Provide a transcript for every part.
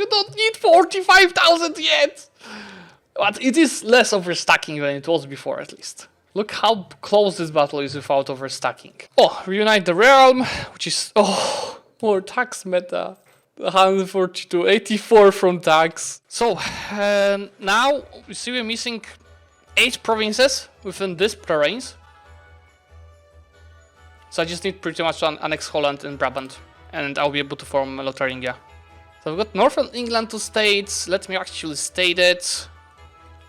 don't need 45,000 yet! But it is less overstacking than it was before, at least. Look how close this battle is without overstacking. Oh, reunite the realm, which is... Oh, more tax meta. 142, 84 from tax. So, now you see we're missing 8 provinces within this province. So I just need pretty much annex Holland and Brabant, and I'll be able to form Lotharingia. So I've got Northern England to state. Let me actually state it.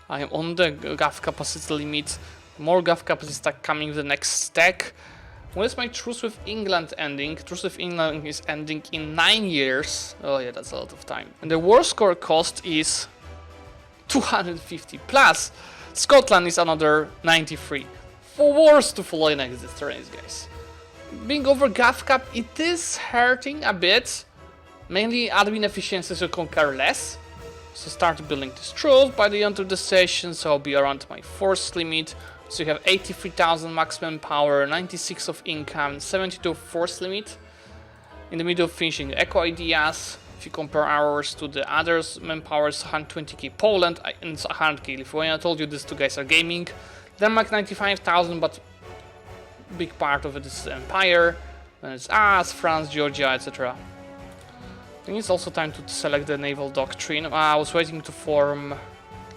I am on the GAF capacity limit. More GAF capacity stack coming with the next stack. When is my truce with England ending? Truce with England is ending in 9 years. Oh yeah, that's a lot of time. And the war score cost is 250 plus. Scotland is another 93. 4 wars to follow next this terrain, guys. Being over GAF cap, it is hurting a bit. Mainly admin efficiencies will conquer less. So start building this truce by the end of the session, so I'll be around my force limit. So you have 83,000 maximum power, 96 of income, 72 force limit. In the middle of finishing eco ideas, if you compare ours to the others, manpower is 120k Poland and 100k Lithuania. I told you these two guys are gaming. Denmark 95,000, but big part of it is the Empire. Then it's us, France, Georgia, etc. I think it's also time to select the naval doctrine. I was waiting to form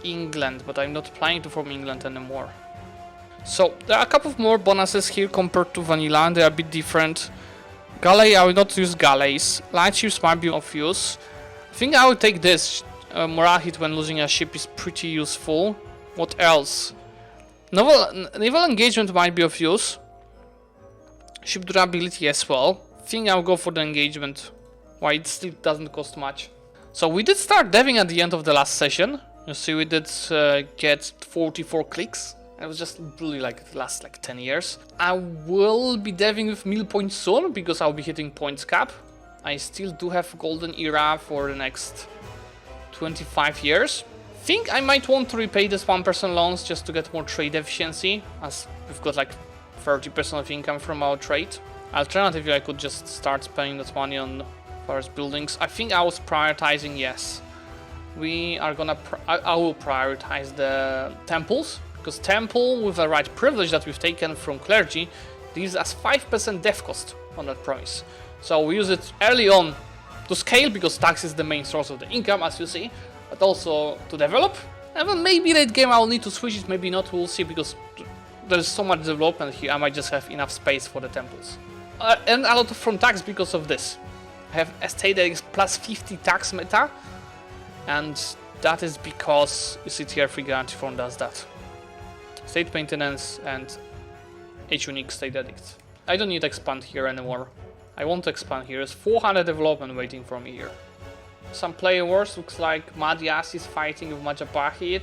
England, but I'm not planning to form England anymore. So there are a couple of more bonuses here compared to vanilla. They are a bit different. Galley, I will not use galleys. Light ships might be of use. I think I will take this. Morale hit when losing a ship is pretty useful. What else? Naval engagement might be of use. Ship durability as well. I think I'll go for the engagement. Why it still doesn't cost much. So we did start deving at the end of the last session. You see we did get 44 clicks. It was just really like the last 10 years. I will be deving with mill points soon because I'll be hitting points cap. I still do have golden era for the next 25 years. Think I might want to repay this 1% loans just to get more trade efficiency, as we've got 30% of income from our trade. Alternatively, I could just start spending that money on forest buildings. I think I was prioritizing, yes. We are gonna, I will prioritize the temples. Because temple, with the right privilege that we've taken from clergy, gives us 5% death cost on that promise. So we use it early on to scale, because tax is the main source of the income, as you see, but also to develop. And then maybe late game I'll need to switch it, maybe not, we'll see, because there's so much development here, I might just have enough space for the temples. And a lot from tax because of this. I have estate that is plus 50 tax meta, and that is because you see tier 3 guarantee form does that. State maintenance and H-unique state edict. I don't need to expand here anymore. I want to expand here. There's 400 development waiting for me here. Some player wars, looks like Madias is fighting with Majapahit.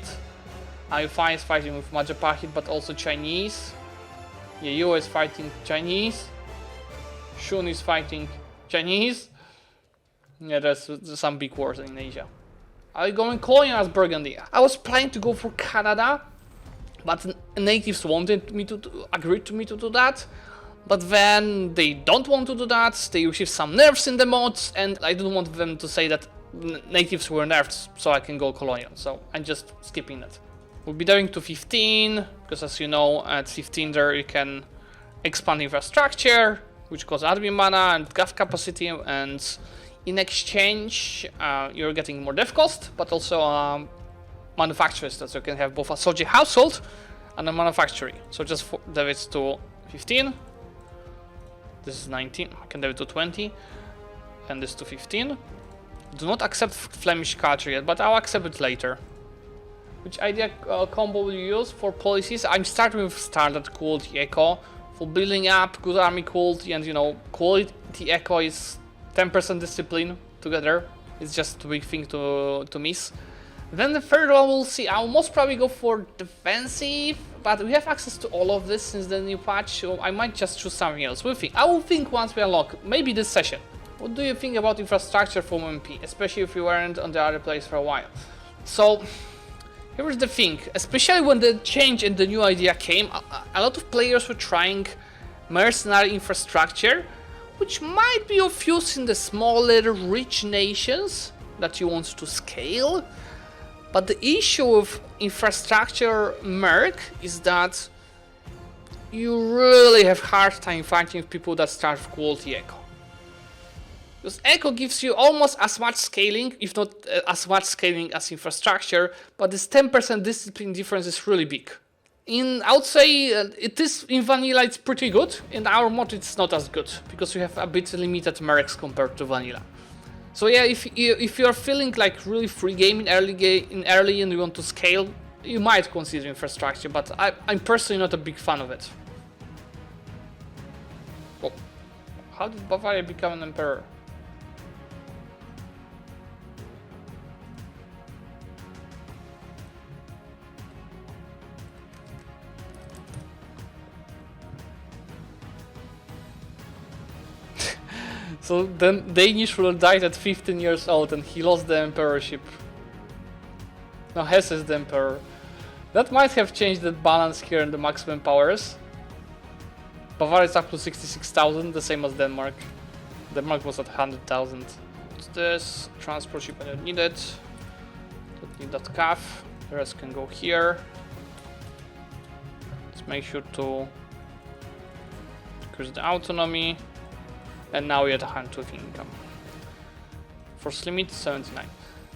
IFI is fighting with Majapahit, but also Chinese. Yeo is fighting Chinese. Shun is fighting Chinese. Yeah, there's some big wars in Asia. Are you going colonial as Burgundy? I was planning to go for Canada, but natives wanted me to agreed to me to do that. But then they don't want to do that. They receive some nerfs in the mods, and I don't want them to say that natives were nerfed, so I can go colonial. So I'm just skipping that. We'll be going to 15, because as you know, at 15 there you can expand infrastructure, which costs admin mana and GAF capacity, and in exchange you're getting more dev cost, but also manufacturers, that you can have both a soldier household and a manufactory. So just dev it to 15. This is 19, I can dev it to 20, and this to 15. Do not accept Flemish culture yet, but I'll accept it later. Which idea combo will you use for policies? I'm starting with standard quality eco. For building up good army quality, and quality eco is 10% discipline together. It's just a big thing to miss. Then the third one we'll see. I'll most probably go for defensive, but we have access to all of this since the new patch, so I might just choose something else. We'll think. I will think once we unlock, maybe this session. What do you think about infrastructure for MP, especially if you weren't on the other place for a while? So here's the thing, especially when the change and the new idea came, a lot of players were trying mercenary infrastructure, which might be of use in the smaller rich nations, that you want to scale. But the issue with infrastructure merc is that you really have hard time fighting with people that start with quality eco. Because eco gives you almost as much scaling, if not as much scaling as infrastructure, but this 10% discipline difference is really big. I would say it is in vanilla, it's pretty good. In our mod, it's not as good because you have a bit limited mercs compared to vanilla. So yeah, if you're feeling like really free game in early and you want to scale, you might consider infrastructure, but I'm personally not a big fan of it. Oh, how did Bavaria become an emperor? So then Danish ruler died at 15 years old and he lost the emperorship. Now Hesse is the emperor. That might have changed the balance here in the maximum powers. Bavaria is up to 66,000, the same as Denmark. Denmark was at 100,000. What's this? Transport ship, I don't need it. Don't need that calf. The rest can go here. Let's make sure to increase the autonomy. And now we're at 100 income. Force limit 79.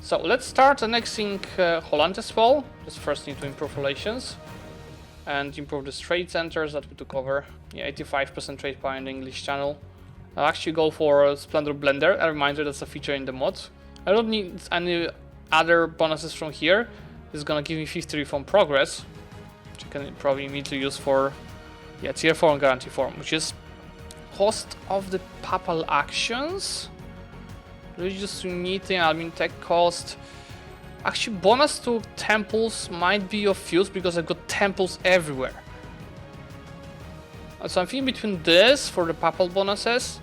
So let's start annexing Holland as well. Just first need to improve relations and improve the trade centers that we took over. Yeah, 85% trade power in the English channel. I'll actually go for Splendor Blender. A reminder, that's a feature in the mod. I don't need any other bonuses from here. It's gonna give me 50 reform progress, which I can probably immediately use for tier 4 and guarantee form, which is cost of the papal actions, religious unity, admin tech cost. Actually, bonus to temples might be of use because I've got temples everywhere. So I'm thinking between this for the papal bonuses.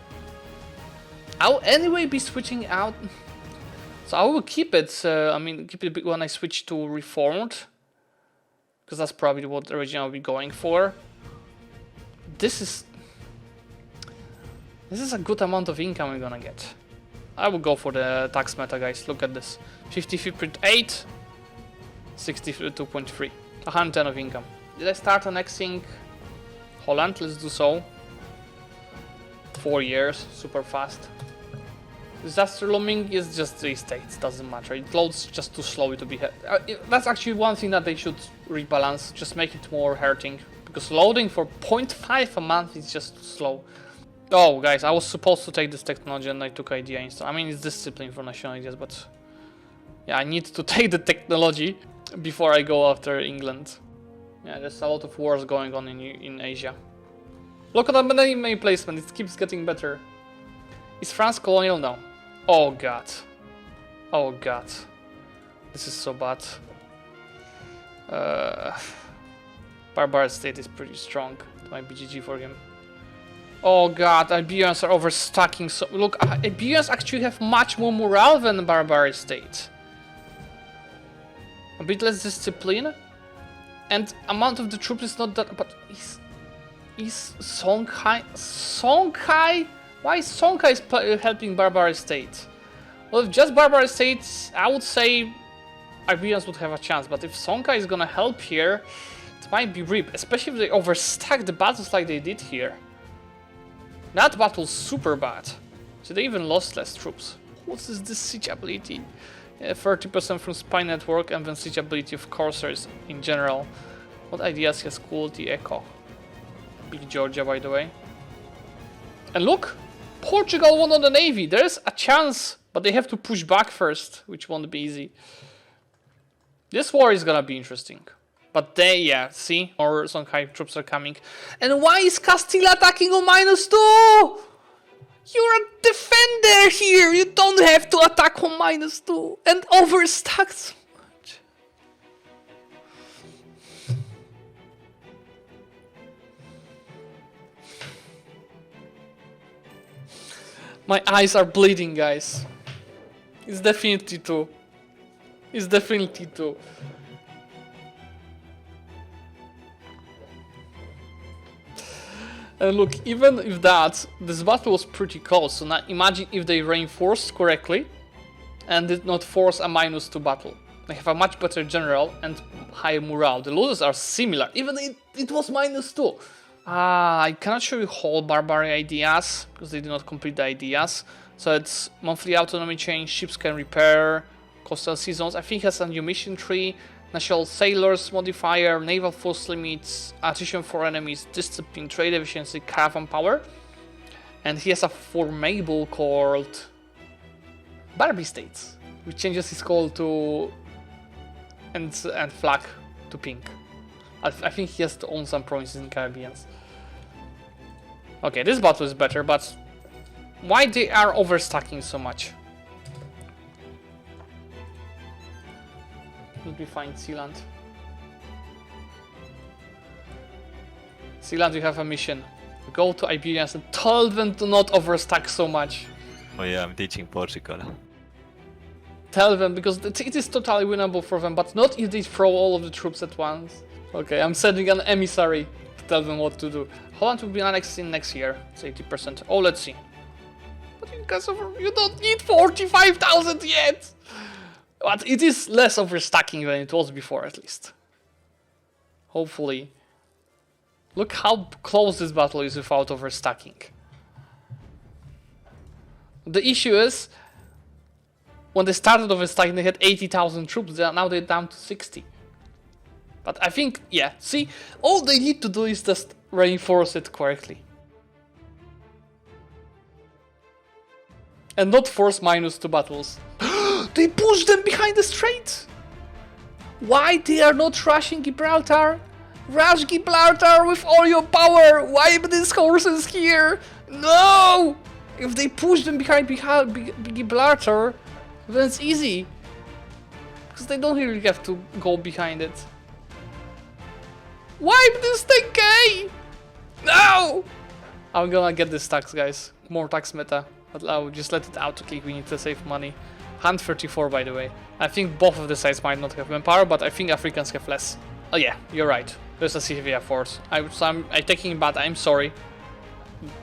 I'll anyway be switching out. So I will keep it. Keep it when I switch to reformed, because that's probably what originally I'll be going for. This is a good amount of income we're gonna get. I will go for the tax meta, guys. Look at this. 53.8, 62.3, 110 of income. Did I start annexing Holland? Let's do so. 4 years, super fast. Disaster looming is just 3 states, doesn't matter. It loads just too slowly to be that's actually one thing that they should rebalance, just make it more hurting. Because loading for 0.5 a month is just too slow. Oh, guys, I was supposed to take this technology and I took idea instead. I mean, it's discipline for national ideas, but yeah, I need to take the technology before I go after England. Yeah, there's a lot of wars going on in Asia. Look at the enemy placement, it keeps getting better. Is France colonial now? Oh god. Oh god. This is so bad. Barbarian state is pretty strong. It might be GG for him. Oh god, Iberians are overstacking. So look, Iberians actually have much more morale than Barbarian state. A bit less discipline, and amount of the troops is not that. But is Songhai? Why is Songhai helping Barbarian state? Well, if just Barbarian state, I would say Iberians would have a chance. But if Songhai is gonna help here, it might be RIP, especially if they overstack the battles like they did here. That battle's super bad. So they even lost less troops. What is this siege ability? 30% from spy network and then siege ability of coursers in general. What ideas has quality echo? Big Georgia, by the way. And look! Portugal won on the navy. There's a chance, but they have to push back first, which won't be easy. This war is gonna be interesting. But see, more Songhai troops are coming. And why is Castile attacking on -2? You're a defender here. You don't have to attack on -2 and overstack so much. My eyes are bleeding, guys. It's definitely 2. It's definitely 2. And look, even if this battle was pretty close, so now imagine if they reinforced correctly, and did not force a -2 battle. They have a much better general and higher morale. The losses are similar, even it was -2. I cannot show you whole barbarian ideas, because they do not complete the ideas. So it's monthly autonomy change, ships can repair, coastal seasons. I think he has a new mission tree, national sailors modifier, naval force limits, attrition for enemies, discipline, trade efficiency, caravan power. And he has a formable called Barbie States, which changes his call to and flag to pink. I think he has to own some provinces in Caribbeans. Okay, this battle is better, but why they are overstacking so much? Let me find Sealand. Sealand, you have a mission. Go to Iberians and tell them to not overstack so much. Oh yeah, I'm teaching Portugal. Tell them, because it is totally winnable for them, but not if they throw all of the troops at once. Okay, I'm sending an emissary to tell them what to do. Holland will be annexed in next year. It's 80%. Oh, let's see. But you don't need 45,000 yet! But it is less overstacking than it was before, at least. Hopefully. Look how close this battle is without overstacking. The issue is, when they started overstacking, they had 80,000 troops. Now they're down to 60. But I think, yeah, see, all they need to do is just reinforce it correctly. And not force -2 battles. They pushed them behind the strait! Why they are not rushing Gibraltar? Rush Gibraltar with all your power! Wipe these horses here! No! If they push them behind Gibraltar, then it's easy. Because they don't really have to go behind it. Wipe this 10k! No! I'm gonna get this tax, guys. More tax meta. But I'll just let it out click, we need to save money. 134, by the way. I think both of the sides might not have manpower, but I think Africans have less. Oh yeah, you're right. There's a Sevilla force. I'm taking it back, I'm sorry.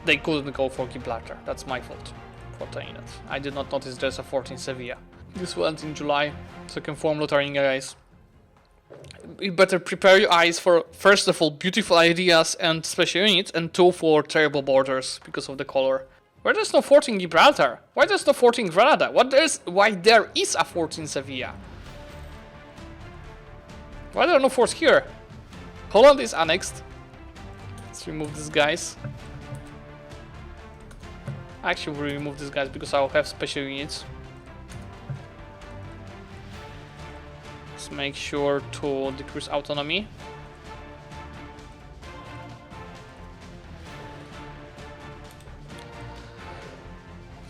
They couldn't go for Gibraltar. That's my fault for saying that. I did not notice there's a fort in Sevilla. This will end in July, so you can form Lotharingia, guys. You better prepare your eyes for, first of all, beautiful ideas and special units, and 2 for terrible borders because of the color. Why there's no fort in Gibraltar? Why there's no fort in Granada? Why there is a fort in Sevilla? Why there are no forts here? Holland is annexed. Let's remove these guys. Actually, we'll remove these guys because I'll have special units. Let's make sure to decrease autonomy.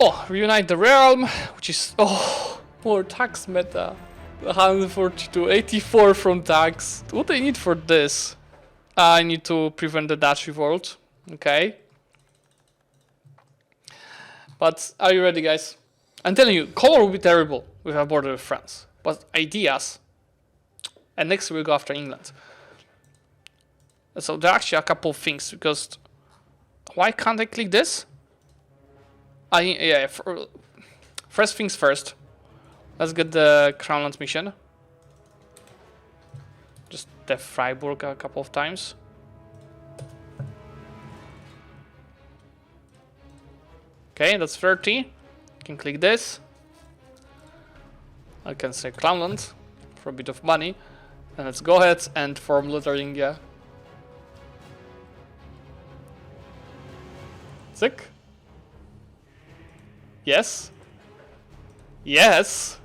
Oh, reunite the realm, which is, oh, more tax meta. 142, 84 from tax. What do I need for this? I need to prevent the Dutch revolt. Okay. But are you ready, guys? I'm telling you, color will be terrible with a border with France. But ideas. And next we'll go after England. So there are actually a couple of things, because why can't I click this? First things first. Let's get the Crownland mission. Just def Freiburg a couple of times. Okay, that's 30. You can click this. I can say Crownland for a bit of money. And let's go ahead and form Lotharingia. Sick. Yes. Yes.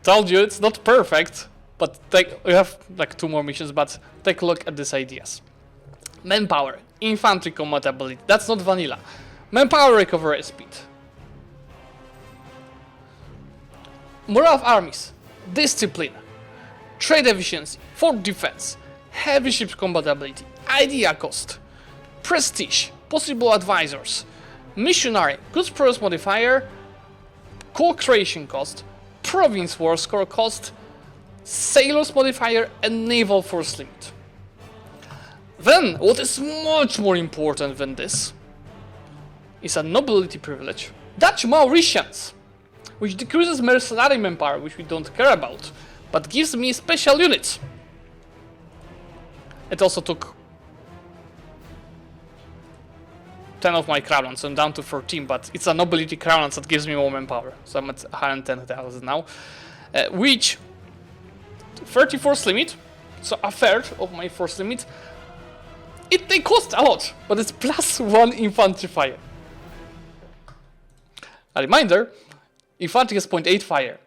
Told you it's not perfect, but we have like 2 more missions, but take a look at these ideas. Manpower, infantry combat ability, that's not vanilla. Manpower recovery speed. Morale of armies, discipline, trade efficiency, fort defense, heavy ships combat ability, idea cost, prestige, possible advisors, missionary, goods progress modifier, co-creation cost, province war score cost, sailors modifier, and naval force limit. Then, what is much more important than this is a nobility privilege. Dutch Mauritians. which decreases mercenary manpower, which we don't care about, but gives me special units. It also took 10 of my crown, so I'm down to 14, but it's a nobility crown that gives me more manpower, so I'm at 110,000 now, which 34th limit, so a third of my force limit. They cost a lot, but it's +1 infantry fire. A reminder, infantry has 0.8 fire,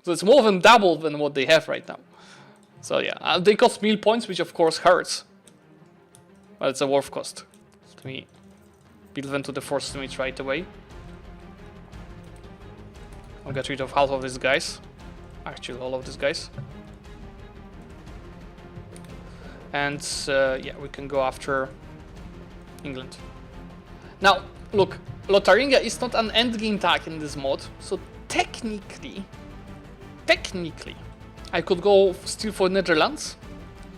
so it's more than double than what they have right now. So yeah, they cost 1000 points, which of course hurts, but it's a worth cost. Let me build them to the force limit right away. I'll get rid of half of these guys, actually all of these guys. And yeah, we can go after England. Now, look, Lotharingia is not an endgame tag in this mod, so technically, I could go still for Netherlands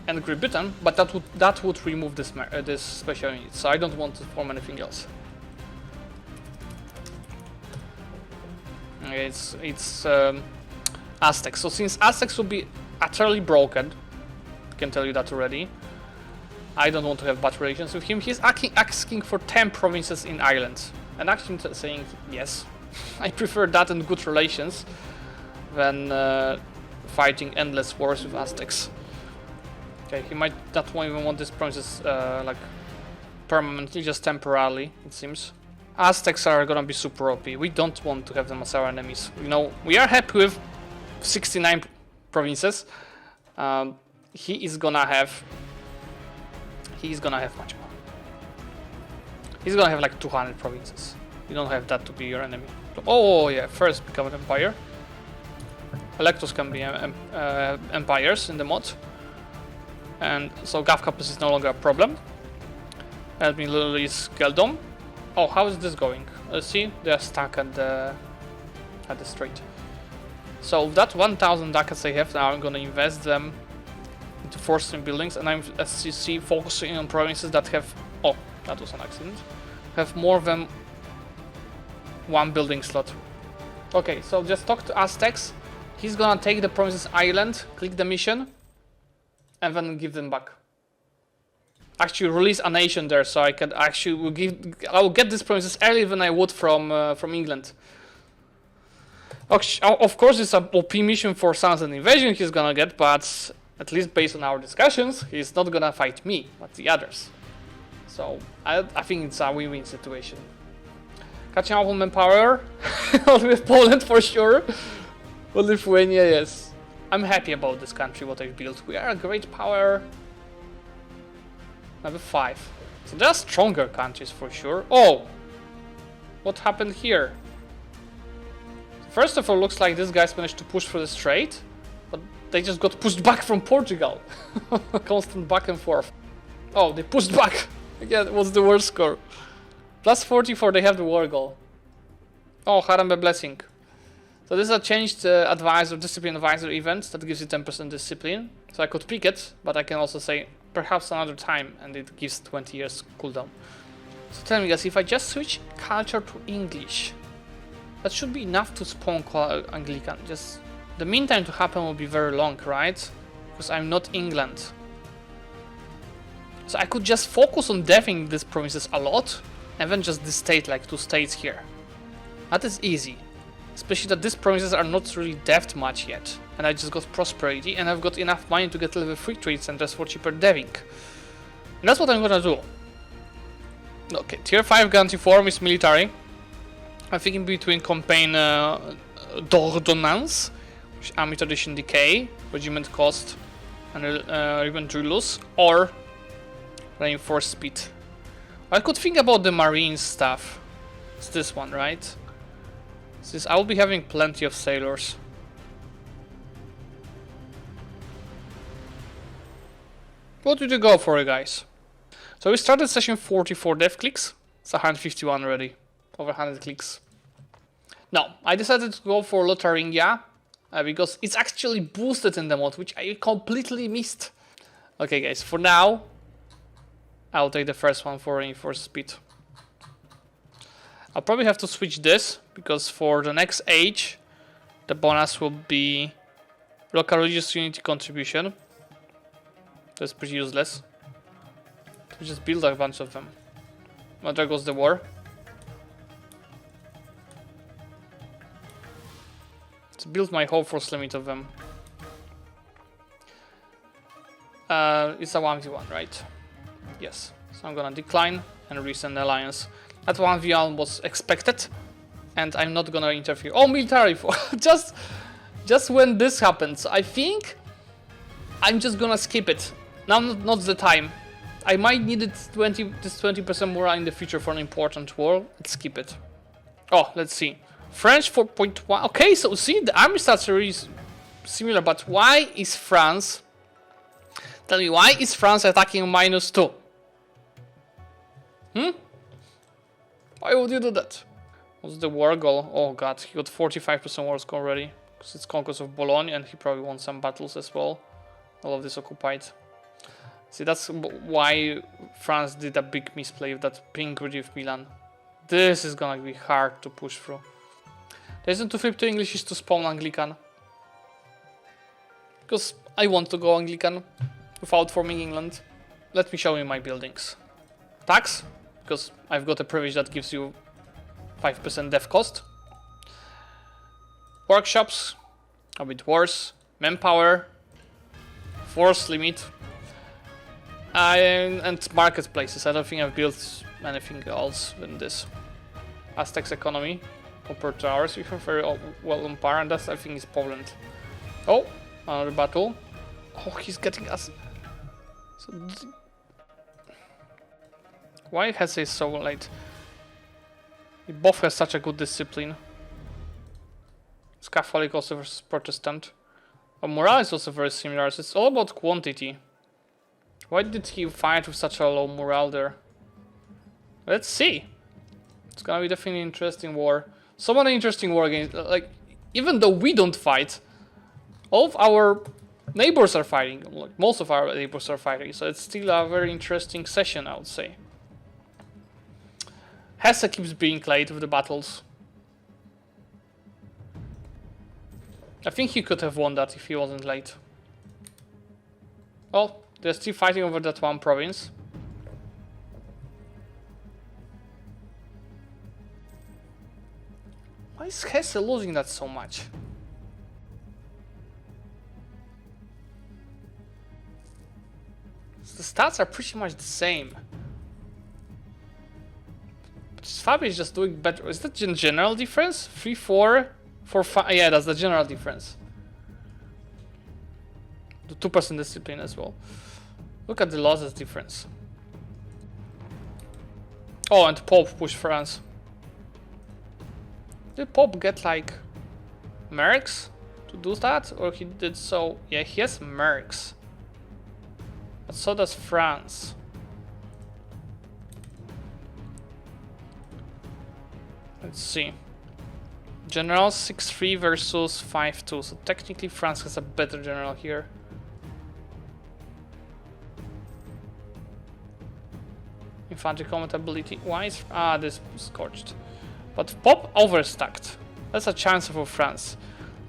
and Great Britain, but that would remove this special unit, so I don't want to form anything else. Okay, it's Aztecs. So since Aztecs will be utterly broken, can tell you that already, I don't want to have bad relations with him. He's asking for 10 provinces in Ireland, and actually saying yes. I prefer that and good relations than fighting endless wars with Aztecs. Okay, he might not even want these provinces like permanently, just temporarily, it seems. Aztecs are gonna be super OP. We don't want to have them as our enemies. You know, we are happy with 69 provinces. He's gonna have much more. He's gonna have like 200 provinces. You don't have that to be your enemy. Oh yeah, first become an empire. Electors can be empires in the mod. And so Gavkapus is no longer a problem. Let me release Geldom. Oh, how is this going? See, they're stuck at the strait. So that 1000 ducats I have now, I'm gonna invest them into forcing buildings, and I'm, as you see, focusing on provinces that have, oh, that was an accident, have more than 1 building slot. Okay, so just talk to Aztecs. He's gonna take the provinces island, click the mission, and then give them back. Actually release a nation there, so I can actually I will get these provinces earlier than I would from England. Of course, it's a OP mission for Southern Invasion he's gonna get, but at least based on our discussions, he's not gonna fight me, but the others. So I think it's a win-win situation. Catching up on manpower, not with Poland for sure, but Lithuania, yes. I'm happy about this country, what I've built. We are a great power. Number 5. So there are stronger countries for sure. Oh! What happened here? First of all, looks like these guys managed to push through the strait, but they just got pushed back from Portugal. Constant back and forth. Oh, they pushed back. Again, what's the worst score? Plus 44, they have the war goal. Oh, Harambe Blessing. So this is a changed discipline advisor event that gives you 10% discipline. So I could pick it, but I can also say perhaps another time, and it gives 20 years cooldown. So tell me guys, if I just switch culture to English, that should be enough to spawn Anglican. Just the meantime to happen will be very long, right? Because I'm not England. So I could just focus on deving these provinces a lot, and then just this state, like 2 states here. That is easy. Especially that these provinces are not really deved much yet. And I just got prosperity, and I've got enough money to get level 3 trade centers for cheaper deving. And that's what I'm gonna do. Okay, tier 5 guarantee form is military. I'm thinking between campaign d'ordonnance, which army tradition decay, regiment cost, and Revendrulus, or reinforced speed. I could think about the marine stuff. It's this one, right? Since I will be having plenty of sailors. What did you go for, guys? So we started session 44 dev clicks. It's 151 already. Over 100 clicks. Now, I decided to go for Lotharingia because it's actually boosted in the mod, which I completely missed. Okay, guys, for now, I'll take the first one for reinforced speed. I'll probably have to switch this, because for the next age, The bonus will be local religious unity contribution. That's pretty useless. We just build a bunch of them. Well, there goes the war. Let's build my whole force limit of them. It's a 1v1, right? Yes. So I'm gonna decline and resend alliance. That 1v1 was expected, and I'm not gonna interfere. Oh, military for just when this happens, I think I'm just gonna skip it. Now, not the time. I might need it this 20% more in the future for an important war. Let's skip it. Oh, let's see. French 4.1. Okay, so see, the army stats are really similar, but why is France? Tell me, why is France attacking -2? Why would you do that? What's the war goal? Oh god, he got 45% war score already. Because it's conquest of Bologna and he probably won some battles as well. All of this occupied. See, that's why France did a big misplay with that pink relief Milan. This is gonna be hard to push through. The reason to flip to English is to spawn Anglican. Because I want to go Anglican without forming England. Let me show you my buildings. Tax, because I've got a privilege that gives you 5% dev cost. Workshops, a bit worse. Manpower, force limit, and marketplaces. I don't think I've built anything else than this. Aztec's economy compared to ours, we are very well on par, and that I think is Poland. Oh, another battle. Oh, he's getting us. So why has he so late? They both have such a good discipline. Catholic also versus Protestant. But morale is also very similar. It's all about quantity. Why did he fight with such a low morale there? Let's see. It's gonna be definitely an interesting war. So many interesting war games. Like, even though we don't fight, all of our neighbors are fighting. Like, most of our neighbors are fighting. So it's still a very interesting session, I would say. Hesse keeps being late with the battles. I think he could have won that if he wasn't late. Well, they're still fighting over that one province. Why is Hesse losing that so much? The stats are pretty much the same. But Fabi is just doing better. Is that the general difference? 3-4. 4-5, yeah, that's the general difference. The 2% discipline as well. Look at the losses difference. Oh, and Pope pushed France. Did Pope get like mercs to do that? Or he did so? Yeah, he has mercs. But so does France. Let's see. General 6-3 versus 5-2, so technically France has a better general here. Infantry combat ability. Why is this scorched? But Pop overstacked. That's a chance for France.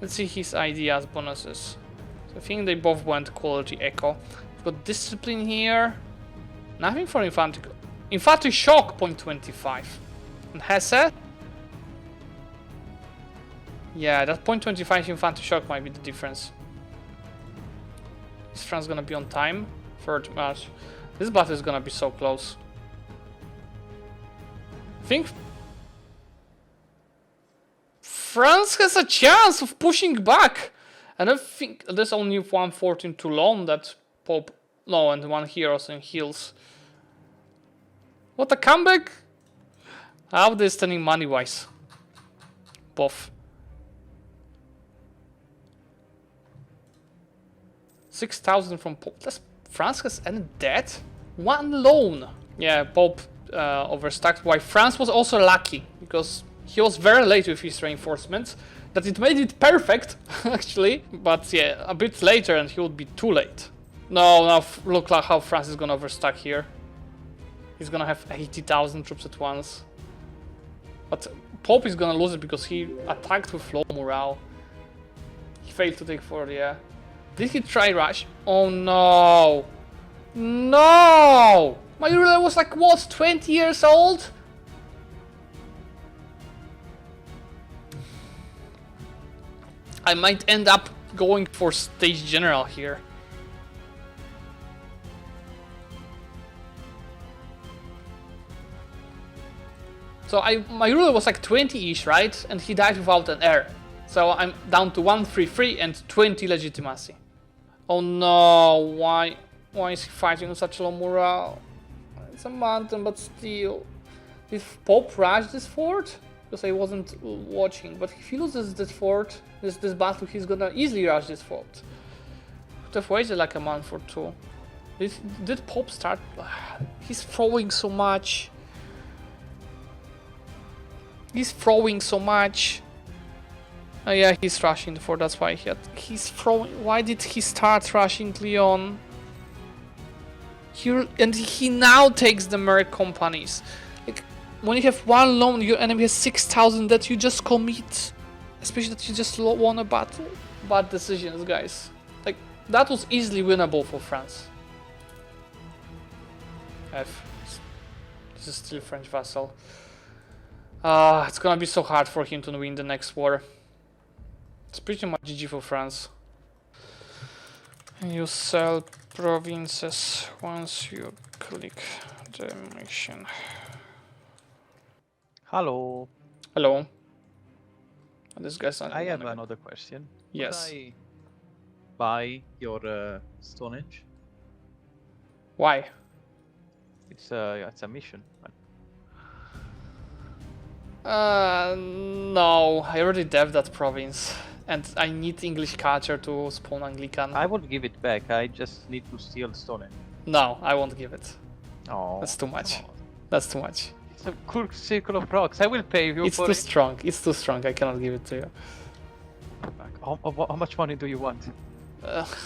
Let's see his ideas, bonuses. So I think they both went quality echo. We've got discipline here. Nothing for infantry. Infantry shock 0.25. And Hesse. Yeah, that 0.25 infantry shock might be the difference. Is France gonna be on time? Third match. This battle is gonna be so close. I think France has a chance of pushing back. And I think there's only 114 to Toulon that Pope. No, and one here also in heals. What a comeback! How they're standing money wise. Both. 6,000 from Pope. Does France has any debt? One loan. Yeah, Pope overstacked. Why France was also lucky because he was very late with his reinforcements. That it made it perfect, actually. But yeah, a bit later and he would be too late. No, now look like how France is gonna overstack here. He's gonna have 80,000 troops at once. But Pope is gonna lose it because he attacked with low morale. failed to take forward, yeah. Did he try rush? Oh no! No! My ruler was like, what, 20 years old? I might end up going for stage general here. So my ruler was like 20-ish, right? And he died without an heir. So I'm down to 133 and 20 legitimacy. Oh no, why is he fighting on such low morale? It's a mountain, but still. Did Pope rush this fort? Because I wasn't watching, but if he loses this fort, this battle, he's gonna easily rush this fort. Could have waited like a month or two. Did Pope start? He's throwing so much. He's throwing so much. Oh yeah, he's rushing the fort, that's why he's throwing. Why did he start rushing Lyon? And he now takes the merc companies. Like, when you have one loan, your enemy has 6,000 that you just commit. Especially that you just won a battle. Bad decisions, guys. Like, that was easily winnable for France. F. This is still French vassal. It's gonna be so hard for him to win the next war. It's pretty much GG for France. You sell provinces once you click the mission. Hello. Hello. This guy's not. I have another question. Yes. Could I buy your Stone Age? Why? It's a mission. No, I already dev'd that province, and I need English culture to spawn Anglican. I would give it back. I just need to steal Stone Age. No, I won't give it. Oh, That's too much. That's too much. It's a cool circle of rocks. I will pay you It's for too it. strong. It's too strong. I cannot give it to you. How much money do you want?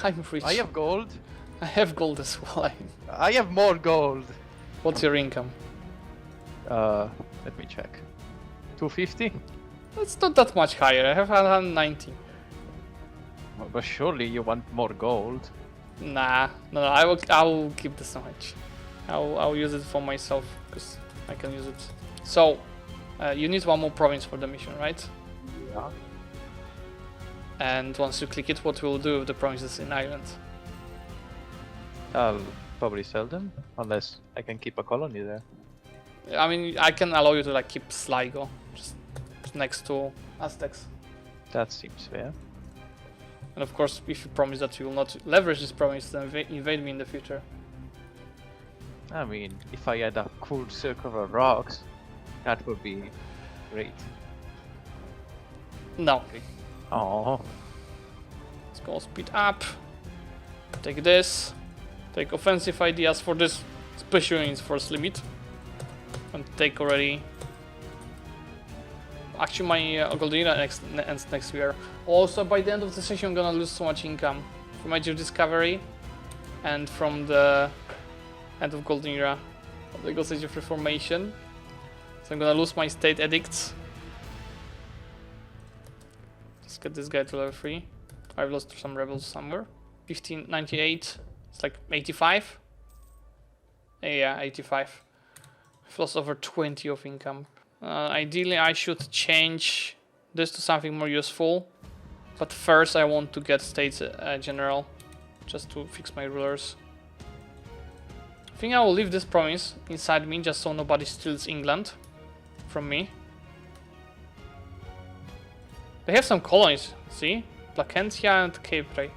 I'm rich. I have gold. I have gold as well. I have more gold. What's your income? Let me check. 250? It's not that much higher. I have 190. But surely you want more gold. Nah, no, I will keep this much. I'll use it for myself because I can use it. So, you need one more province for the mission, right? Yeah. And once you click it, what we'll do with the provinces in Ireland? I'll probably sell them, unless I can keep a colony there. I mean, I can allow you to like keep Sligo, just next to Aztecs. That seems fair. And of course, if you promise that you will not leverage this province to invade me in the future. I mean, if I had a cool circle of rocks, that would be great. No. Oh, Let's go speed up. Take this. Take offensive ideas for this special units force limit. And take already. Actually, my Golden Era ends next year. Also, by the end of the session, I'm gonna lose so much income from Age of Discovery and from the end of Golden Era, the Ghost Age of Reformation. So I'm gonna lose my state edicts. Let's get this guy to level 3. I've lost some rebels somewhere. 1598. It's like 85. Yeah, 85. I've lost over 20 of income. Ideally, I should change this to something more useful. But first, I want to get States General, just to fix my rulers. I think I will leave this province inside me, just so nobody steals England from me. They have some colonies, see? Placentia and Cape Ray.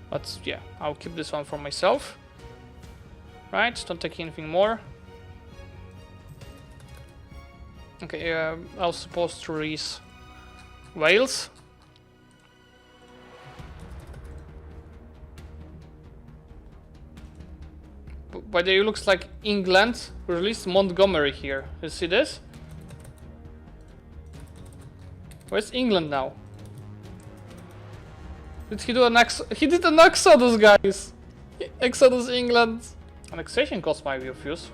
But yeah, I'll keep this one for myself. Right, don't take anything more. Okay, I was supposed to release Wales. By the way, it looks like England released Montgomery here. You see this? Where's England now? Did he do an He did an Exodus, guys! Exodus England! Annexation cost might be of use.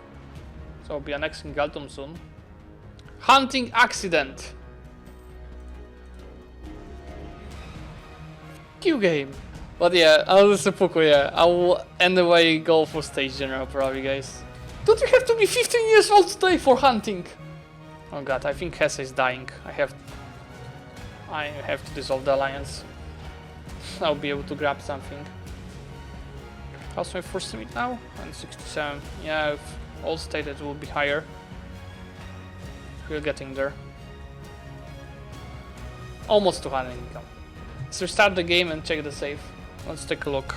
So I'll be annexing Galtum soon. Hunting accident! Q game. But yeah, I'll seppuku, yeah. I will anyway go for stage general probably, guys. Don't you have to be 15 years old today for hunting? Oh god, I think Hesse is dying. I have to dissolve the alliance. I'll be able to grab something. How's my first limit now? 167. Yeah, if all stated will be higher. We're getting there. Almost 200 income. Let's restart the game and check the save. Let's take a look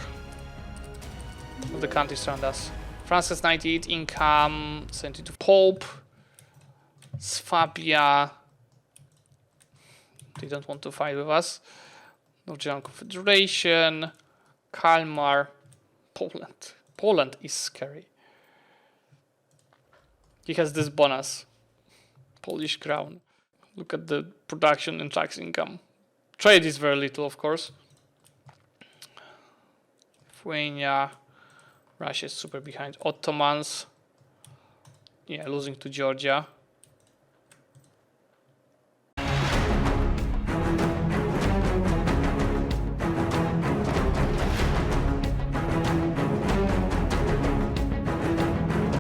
at the countries around us. France has 98 income, 72 Pope, Swabia. They don't want to fight with us. Norwegian Confederation, Kalmar, Poland. Poland is scary. He has this bonus. Polish crown. Look at the production and tax income. Trade is very little, of course. Lithuania. Russia is super behind. Ottomans. Yeah, losing to Georgia.